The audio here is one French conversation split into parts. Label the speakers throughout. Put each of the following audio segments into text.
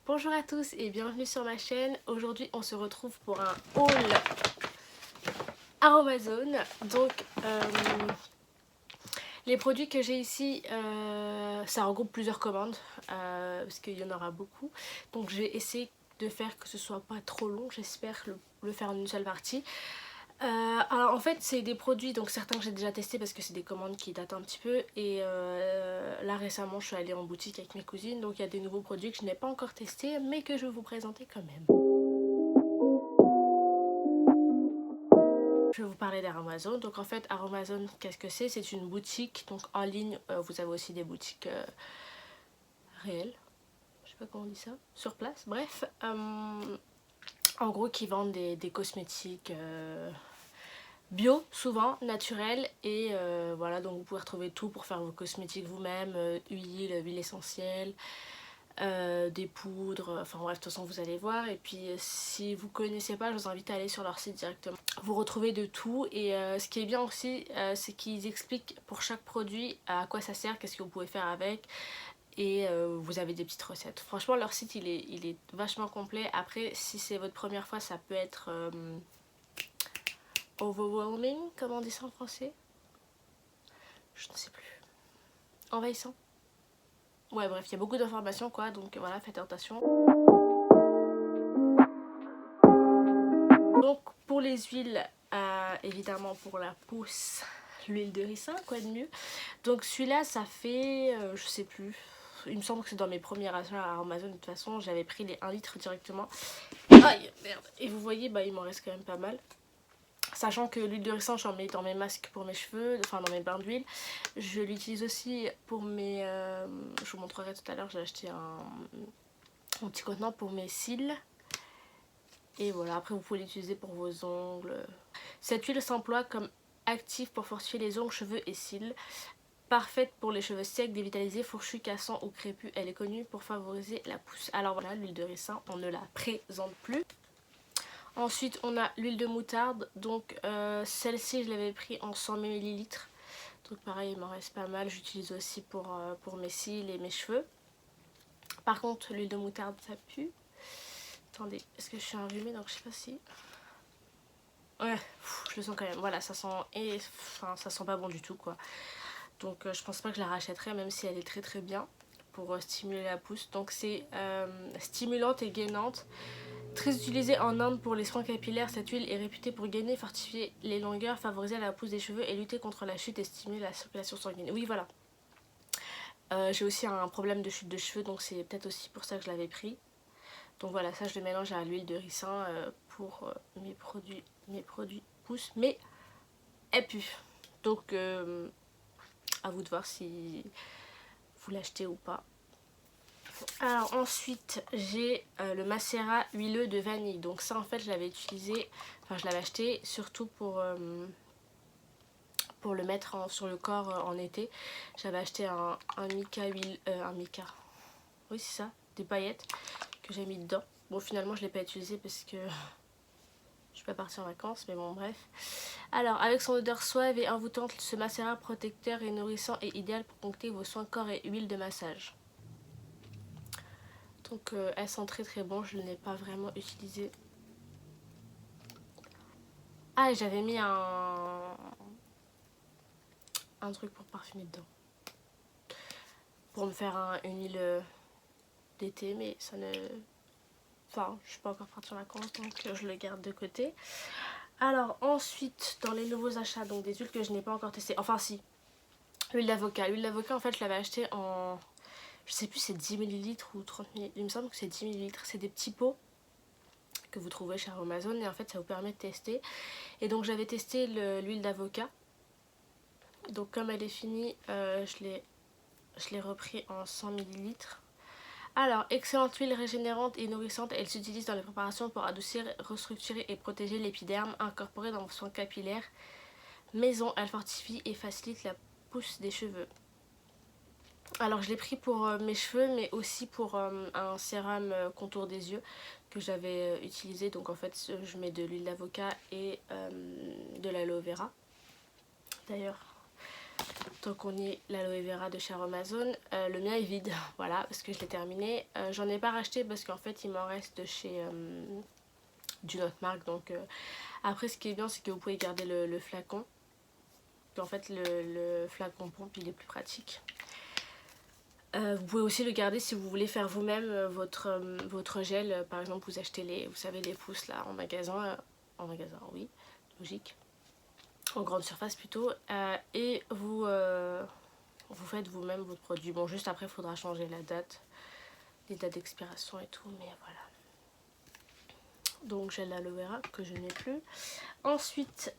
Speaker 1: Bonjour à tous et bienvenue sur ma chaîne. Aujourd'hui on se retrouve pour un haul Aromazone. Donc les produits que j'ai ici, ça regroupe plusieurs commandes parce qu'il y en aura beaucoup. Donc je vais essayer de faire que ce soit pas trop long, j'espère le faire en une seule partie. Alors en fait c'est des produits, donc certains que j'ai déjà testés parce que c'est des commandes qui datent un petit peu. Et là récemment je suis allée en boutique avec mes cousines, donc il y a des nouveaux produits que je n'ai pas encore testés mais que je vais vous présenter quand même. Je vais vous parler d'Aromazone. Donc en fait Aromazone, qu'est-ce que c'est? C'est une boutique donc en ligne. Vous avez aussi des boutiques réelles, je sais pas comment on dit ça, sur place, bref. En gros qui vendent des cosmétiques bio, souvent naturels, et voilà, donc vous pouvez retrouver tout pour faire vos cosmétiques vous-même, huile essentielle, des poudres, enfin bref, de toute façon vous allez voir. Et puis si vous connaissez pas, je vous invite à aller sur leur site directement. Vous retrouvez de tout, et ce qui est bien aussi, c'est qu'ils expliquent pour chaque produit à quoi ça sert, qu'est-ce que vous pouvez faire avec, et vous avez des petites recettes. Franchement leur site il est vachement complet. Après si c'est votre première fois, ça peut être overwhelming, comment on dit ça en français? Je ne sais plus. Envahissant? Ouais, bref, il y a beaucoup d'informations quoi, donc voilà, faites attention. Donc pour les huiles, évidemment pour la pousse, l'huile de ricin, quoi de mieux. Donc celui-là ça fait, je sais plus, il me semble que c'est dans mes premiers achats à Amazon. De toute façon j'avais pris les 1 litre directement. Aïe, merde. Et vous voyez, bah il m'en reste quand même pas mal. Sachant que l'huile de ricin j'en mets dans mes masques pour mes cheveux, enfin dans mes bains d'huile. Je l'utilise aussi pour mes... je vous montrerai tout à l'heure, j'ai acheté un petit contenant pour mes cils. Et voilà, après vous pouvez l'utiliser pour vos ongles. Cette huile s'emploie comme actif pour fortifier les ongles, cheveux et cils. Parfaite pour les cheveux secs, dévitalisés, fourchus, cassants ou crépus. Elle est connue pour favoriser la pousse. Alors voilà, l'huile de ricin, on ne la présente plus. Ensuite, on a l'huile de moutarde. Donc celle-ci, je l'avais pris en 100 ml. Donc pareil, il m'en reste pas mal. J'utilise aussi pour mes cils et mes cheveux. Par contre, l'huile de moutarde, ça pue. Attendez, est-ce que je suis enrhumée? Donc je sais pas si... Ouais, je le sens quand même. Voilà, ça sent... Et enfin, ça sent pas bon du tout, quoi. Donc je pense pas que je la rachèterai, même si elle est très très bien pour stimuler la pousse. Donc c'est stimulante et gainante. Très utilisée en Inde pour les soins capillaires, cette huile est réputée pour gainer, fortifier les longueurs, favoriser la pousse des cheveux et lutter contre la chute et stimuler la circulation sanguine. Oui, voilà. J'ai aussi un problème de chute de cheveux, donc c'est peut-être aussi pour ça que je l'avais pris. Donc voilà, ça je le mélange à l'huile de ricin pour mes produits pousse, mais elle pue. Donc à vous de voir si vous l'achetez ou pas. Alors ensuite j'ai le macérat huileux de vanille. Donc ça en fait je l'avais utilisé, enfin je l'avais acheté surtout pour le mettre sur le corps en été. J'avais acheté un mica huile, un mica, oui c'est ça, des paillettes que j'ai mis dedans. Bon finalement je ne l'ai pas utilisé parce que je suis pas partie en vacances, mais bon bref. Alors avec son odeur suave et envoûtante, ce macérat protecteur et nourrissant est idéal pour concocter vos soins corps et huile de massage. Donc elles sont très très bon, je ne l'ai pas vraiment utilisé. Ah, et j'avais mis un truc pour parfumer dedans. Pour me faire une huile d'été, mais ça ne... Enfin, je suis pas encore partie en vacances, donc je le garde de côté. Alors ensuite, dans les nouveaux achats, donc des huiles que je n'ai pas encore testées. Enfin si, l'huile d'avocat. L'huile d'avocat, en fait, je l'avais acheté en... Je sais plus, c'est 10 ml ou 30 ml. Il me semble que c'est 10 ml. C'est des petits pots que vous trouvez chez Amazon et en fait ça vous permet de tester. Et donc j'avais testé l'huile d'avocat. Donc comme elle est finie, je l'ai repris en 100 ml. Alors, excellente huile régénérante et nourrissante, elle s'utilise dans les préparations pour adoucir, restructurer et protéger l'épiderme, incorporée dans vos soins capillaires maison. Elle fortifie et facilite la pousse des cheveux. Alors je l'ai pris pour mes cheveux, mais aussi pour un sérum contour des yeux que j'avais utilisé. Donc en fait je mets de l'huile d'avocat et de l'aloe vera. D'ailleurs Tant qu'on y est, l'aloe vera de chez Amazon. Le mien est vide, voilà, parce que je l'ai terminé. J'en ai pas racheté parce qu'en fait il m'en reste chez d'une autre marque. Donc après ce qui est bien c'est que vous pouvez garder le flacon. En fait le flacon pompe il est plus pratique. Vous pouvez aussi le garder si vous voulez faire vous-même votre gel. Par exemple vous achetez vous savez les pousses là en magasin. En magasin oui, logique. En grande surface plutôt. Et vous faites vous-même votre produit. Bon juste après il faudra changer la date. Les dates d'expiration et tout, mais voilà. Donc gel d'aloe vera que je n'ai plus. Ensuite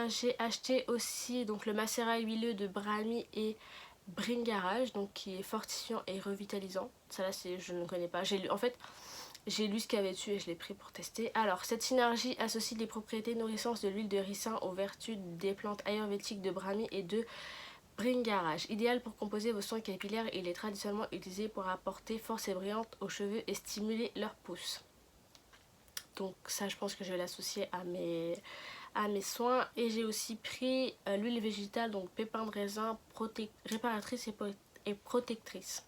Speaker 1: j'ai acheté aussi donc le macérat huileux de Brahmi et Bringarage, donc qui est fortifiant et revitalisant. Ça là je ne connais pas. En fait j'ai lu ce qu'il y avait dessus et je l'ai pris pour tester. Alors cette synergie associe les propriétés nourrissantes de l'huile de ricin aux vertus des plantes ayurvédiques de Brahmi et de Bringarage. Idéal pour composer vos soins capillaires, il est traditionnellement utilisé pour apporter force et brillante aux cheveux et stimuler leur pousse. Donc ça je pense que je vais l'associer à mes soins. Et j'ai aussi pris l'huile végétale, donc pépins de raisin, réparatrice et protectrice.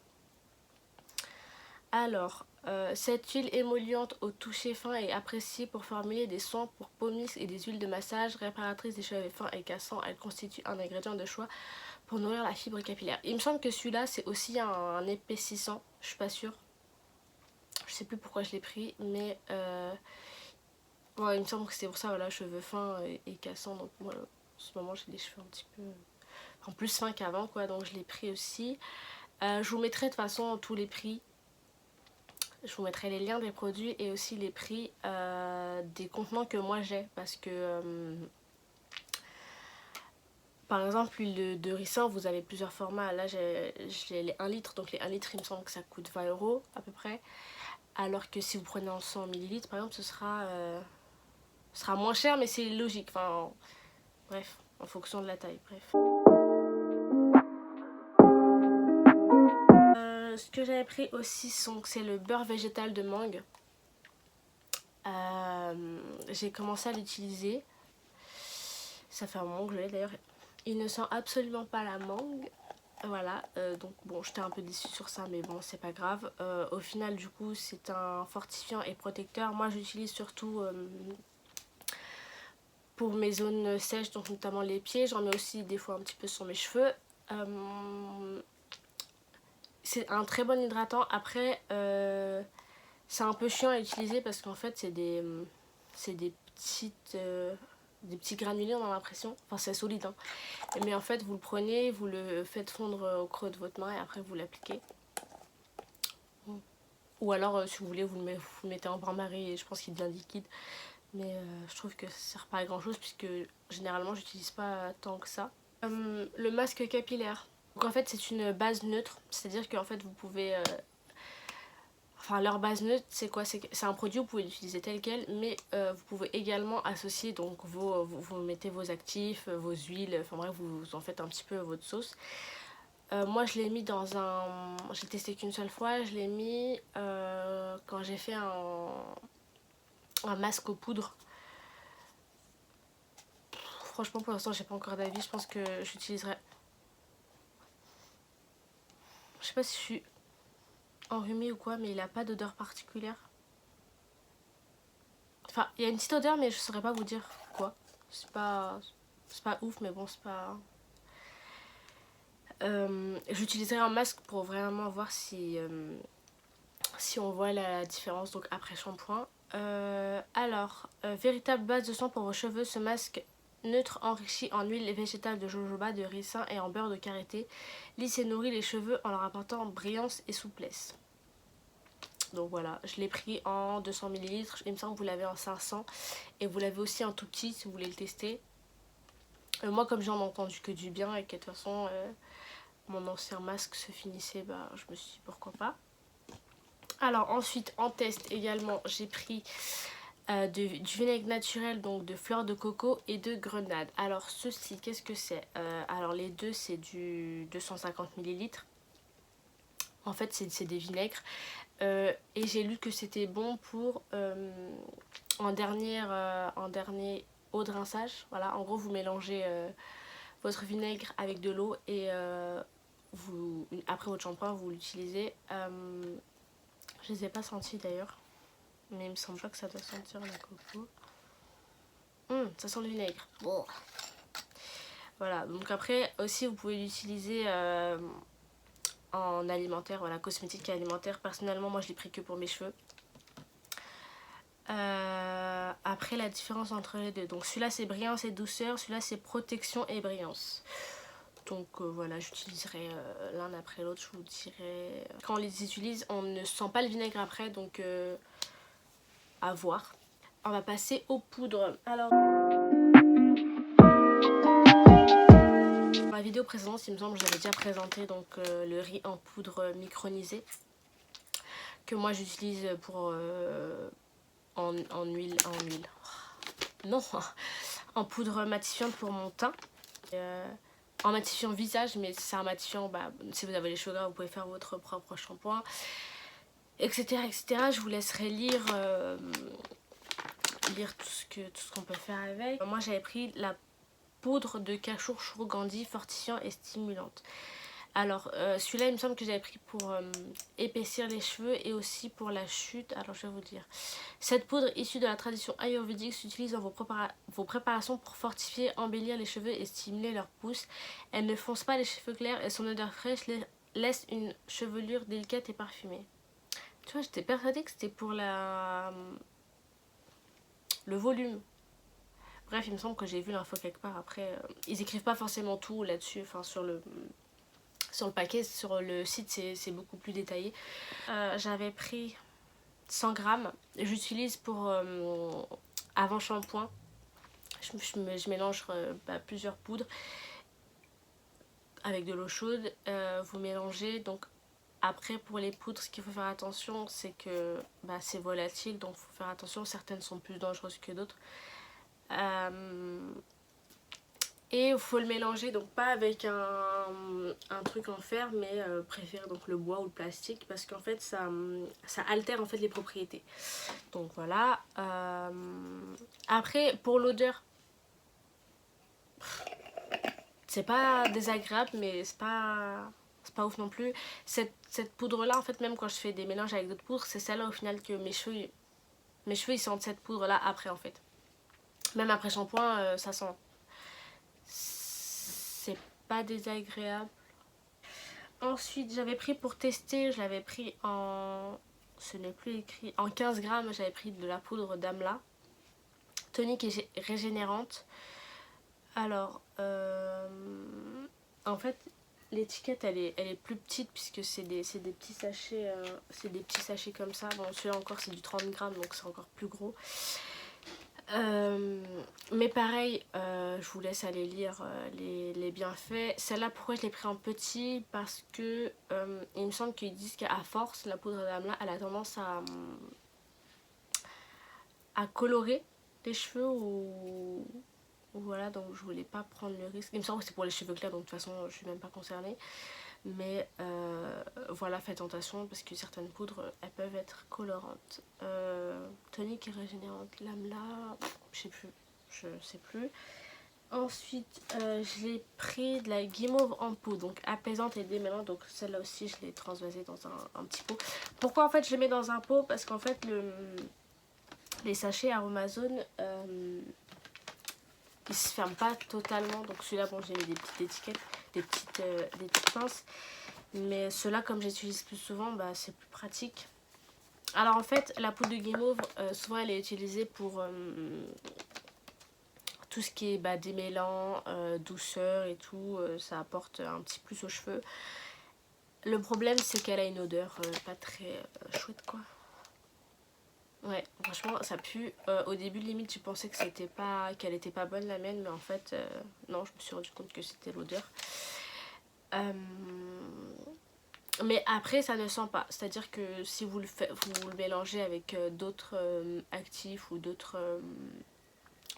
Speaker 1: Alors cette huile émolliente au toucher fin est appréciée pour formuler des soins pour peau mixte et des huiles de massage réparatrice des cheveux fins et cassants. Elle constitue un ingrédient de choix pour nourrir la fibre capillaire. Il me semble que celui-là c'est aussi un épaississant, je suis pas sûre. Je sais plus pourquoi je l'ai pris, mais ouais, il me semble que c'est pour ça, voilà, cheveux fins et cassants. Donc moi en ce moment j'ai les cheveux un petit peu en plus fins qu'avant quoi, donc je l'ai pris aussi. Je vous mettrai de toute façon tous les prix. Je vous mettrai les liens des produits et aussi les prix des contenants que moi j'ai. Parce que par exemple l'huile de ricin vous avez plusieurs formats. Là j'ai les 1 litre, donc les 1 litre il me semble que ça coûte 20 € à peu près. Alors que si vous prenez en 100 ml par exemple ce sera moins cher, mais c'est logique. Enfin bref, en fonction de la taille, bref. Ce que j'avais pris aussi c'est le beurre végétal de mangue. J'ai commencé à l'utiliser. Ça fait un moment que je l'ai d'ailleurs. Il ne sent absolument pas la mangue. Voilà, donc bon, j'étais un peu déçue sur ça, mais bon, c'est pas grave. Au final, du coup, c'est un fortifiant et protecteur. Moi, j'utilise surtout pour mes zones sèches, donc notamment les pieds. J'en mets aussi des fois un petit peu sur mes cheveux. C'est un très bon hydratant. Après, c'est un peu chiant à utiliser parce qu'en fait, c'est des petits granulés, on a l'impression. Enfin, c'est solide, hein. Mais en fait, vous le prenez, vous le faites fondre au creux de votre main et après, vous l'appliquez. Ou alors, si vous voulez, vous le mettez en bain-marie et je pense qu'il devient liquide. Mais je trouve que ça sert pas à grand chose puisque généralement, j'utilise pas tant que ça. Le masque capillaire. Donc en fait, c'est une base neutre. C'est-à-dire qu'en fait, vous pouvez... Enfin, leur base neutre, c'est quoi? C'est un produit, vous pouvez l'utiliser tel quel, mais vous pouvez également associer, donc vous mettez vos actifs, vos huiles, enfin bref, vous en faites un petit peu votre sauce. Moi, je l'ai mis dans un... J'ai testé qu'une seule fois, je l'ai mis quand j'ai fait un masque aux poudres. Franchement, pour l'instant, j'ai pas encore d'avis, je pense que j'utiliserai... Je sais pas si je suis enrhumée ou quoi, mais il a pas d'odeur particulière. Enfin, il y a une petite odeur, mais je saurais pas vous dire quoi. C'est pas ouf, mais bon, c'est pas... J'utiliserai un masque pour vraiment voir si on voit la différence donc après shampoing. Alors, véritable base de soin pour vos cheveux, ce masque neutre enrichi en huile végétale de jojoba, de ricin et en beurre de karité lisse et nourrit les cheveux en leur apportant brillance et souplesse. Donc voilà, je l'ai pris en 200 ml, il me semble que vous l'avez en 500 et vous l'avez aussi en tout petit si vous voulez le tester. Moi comme j'en ai entendu que du bien et que de toute façon mon ancien masque se finissait, bah je me suis dit pourquoi pas. Alors ensuite en test également j'ai pris du vinaigre naturel, donc de fleurs de coco et de grenade. Alors ceci, qu'est-ce que c'est? Alors les deux c'est du 250 ml. En fait c'est des vinaigres. Et j'ai lu que c'était bon pour en dernier eau de rinçage. Voilà, en gros vous mélangez votre vinaigre avec de l'eau et après votre shampoing vous l'utilisez. Je les ai pas sentis d'ailleurs, mais il me semble pas que ça doit sentir la coco. Ça sent le vinaigre. Bon. Voilà, donc après aussi vous pouvez l'utiliser en alimentaire, voilà, cosmétique et alimentaire. Personnellement moi je l'ai pris que pour mes cheveux. Après la différence entre les deux, donc celui-là c'est brillance et douceur, celui-là c'est protection et brillance. Donc voilà, j'utiliserai l'un après l'autre, je vous dirai. Quand on les utilise on ne sent pas le vinaigre après, donc à voir. On va passer aux poudres. Alors dans la vidéo précédente il me semble que j'avais déjà présenté donc le riz en poudre micronisé que moi j'utilise pour en huile, non, en poudre matifiante pour mon teint, en matifiant visage, mais c'est un matifiant, si vous avez les cheveux gras vous pouvez faire votre propre shampoing, etc., etc. Je vous laisserai lire tout ce qu'on peut faire avec. Moi j'avais pris la poudre de Cachour Chourgandi fortifiant et stimulante. Alors celui-là il me semble que j'avais pris pour épaissir les cheveux et aussi pour la chute. Alors je vais vous dire. Cette poudre issue de la tradition ayurvédique s'utilise dans vos préparations pour fortifier, embellir les cheveux et stimuler leur pousse. Elle ne fonce pas les cheveux clairs et son odeur fraîche laisse une chevelure délicate et parfumée. Tu vois, j'étais persuadée que c'était pour le volume. Bref, il me semble que j'ai vu l'info quelque part. Après, ils écrivent pas forcément tout là-dessus. Enfin, sur le paquet, sur le site, c'est beaucoup plus détaillé. J'avais pris 100 grammes. J'utilise pour avant shampoing. Je mélange plusieurs poudres avec de l'eau chaude. Vous mélangez. Donc après pour les poudres, ce qu'il faut faire attention, c'est que c'est volatile. Donc il faut faire attention. Certaines sont plus dangereuses que d'autres. Et il faut le mélanger, donc pas avec un truc en fer, mais préfère donc le bois ou le plastique, parce qu'en fait ça altère en fait les propriétés. Donc voilà. Après pour l'odeur, c'est pas désagréable, mais c'est pas ouf non plus. Cette poudre là en fait, même quand je fais des mélanges avec d'autres poudres, c'est celle-là au final que mes cheveux ils sentent cette poudre là après en fait. Même après shampoing ça sent. C'est pas désagréable. Ensuite j'avais pris pour tester, je l'avais pris en... ce n'est plus écrit, en 15 grammes j'avais pris de la poudre d'Amla. Tonique et régénérante. Alors en fait l'étiquette elle est plus petite puisque c'est des petits sachets, c'est des petits sachets comme ça. Bon celui-là encore c'est du 30 grammes donc c'est encore plus gros. Mais pareil, je vous laisse aller lire les bienfaits. Celle-là, pourquoi je l'ai pris en petit? Parce que il me semble qu'ils disent qu'à force, la poudre d'Amla, elle a tendance à colorer les cheveux ou voilà, donc je voulais pas prendre le risque. Il me semble que c'est pour les cheveux clairs, donc de toute façon je suis même pas concernée. Mais voilà, faites attention parce que certaines poudres elles peuvent être colorantes. Tonique et régénérante, l'Amla, je sais plus. Ensuite je l'ai pris de la guimauve en pot, donc apaisante et démêlante. Donc celle-là aussi je l'ai transvasée dans un petit pot. Pourquoi en fait je les mets dans un pot? Parce qu'en fait les sachets Aromazone ils se ferment pas totalement. Donc celui-là bon j'ai mis des petites étiquettes, des petites pinces. Mais ceux-là comme j'utilise plus souvent c'est plus pratique. Alors en fait la poudre de guimauve souvent elle est utilisée pour tout ce qui est démêlant, douceur et tout. Ça apporte un petit plus aux cheveux. Le problème c'est qu'elle a une odeur pas très chouette quoi. Ouais, franchement ça pue. Au début limite je pensais que qu'elle était pas bonne la mienne, mais en fait non, je me suis rendu compte que c'était l'odeur. Mais après ça ne sent pas, c'est à dire que si vous le mélangez avec d'autres actifs ou d'autres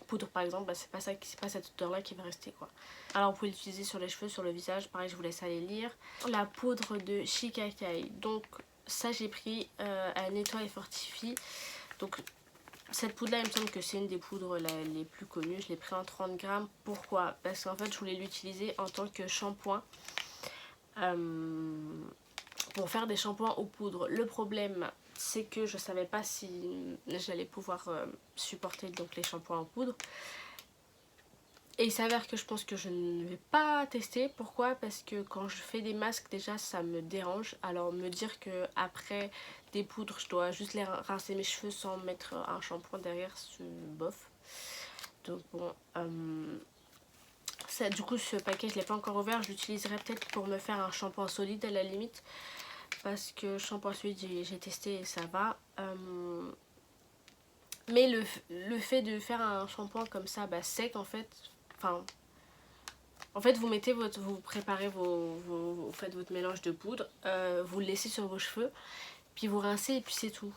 Speaker 1: poudres par exemple, c'est pas cette odeur là qui va rester quoi. Alors vous pouvez l'utiliser sur les cheveux, sur le visage, pareil je vous laisse aller lire. La poudre de Shikakai, donc ça j'ai pris, elle nettoie et fortifie. Donc Cette poudre là il me semble que c'est une des poudres les plus connues. Je l'ai pris en 30 grammes. Pourquoi? Parce qu'en fait je voulais l'utiliser en tant que shampoing. Pour faire des shampoings aux poudres. Le problème c'est que je savais pas si j'allais pouvoir supporter donc les shampoings en poudre. Et il s'avère que je pense que je ne vais pas tester. Pourquoi? Parce que quand je fais des masques déjà ça me dérange. Alors me dire que après des poudres je dois juste les rincer mes cheveux sans mettre un shampoing derrière, c'est bof. Donc bon, ça, du coup ce paquet je l'ai pas encore ouvert. Je l'utiliserai peut-être pour me faire un shampoing solide à la limite. Parce que shampoing solide j'ai testé et ça va. Mais le fait de faire un shampoing comme ça sec en fait, en fait vous mettez vous préparez vous faites votre mélange de poudre, vous le laissez sur vos cheveux, puis vous rincez et puis c'est tout.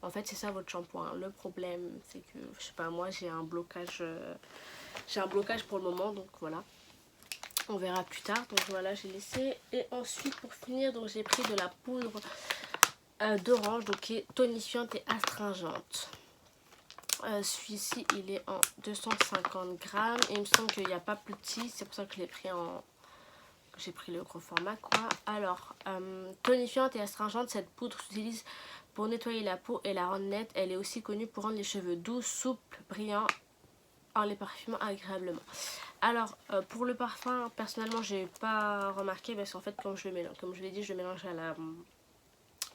Speaker 1: En fait c'est ça votre shampoing. Le problème c'est que, je sais pas, moi j'ai un blocage pour le moment, donc voilà. On verra plus tard, donc voilà j'ai laissé. Et ensuite pour finir donc j'ai pris de la poudre d'orange, donc qui est tonifiante et astringente. Celui-ci il est en 250 grammes et il me semble qu'il n'y a pas plus petit, c'est pour ça que je l'ai pris j'ai pris le gros format quoi. Alors tonifiante et astringente, cette poudre s'utilise pour nettoyer la peau et la rendre nette. Elle est aussi connue pour rendre les cheveux doux, souples, brillants en les parfumant agréablement. Alors pour le parfum personnellement j'ai pas remarqué parce qu'en fait comme je l'ai dit je le mélange à la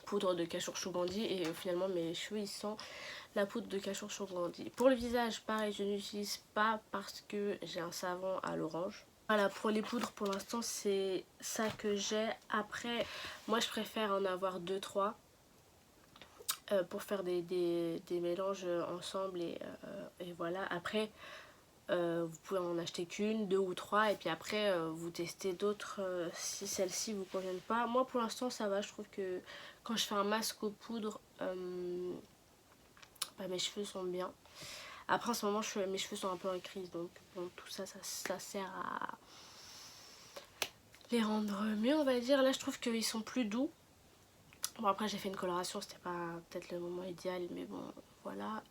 Speaker 1: poudre de Kashour Chougandhi et finalement mes cheveux ils sentent la poudre de Kashour Chougandhi. Pour le visage pareil je n'utilise pas parce que j'ai un savon à l'orange. Voilà, pour les poudres pour l'instant c'est ça que j'ai. Après moi je préfère en avoir 2-3 pour faire des mélanges ensemble et voilà. Après vous pouvez en acheter qu'une, 2 ou 3 et puis après vous testez d'autres si celles-ci vous conviennent pas. Moi pour l'instant ça va, je trouve que quand je fais un masque aux poudres mes cheveux sont bien. Après en ce moment mes cheveux sont un peu en crise, donc bon tout ça sert à les rendre mieux on va dire. Là je trouve qu'ils sont plus doux. Bon après j'ai fait une coloration, c'était pas peut-être le moment idéal mais bon voilà.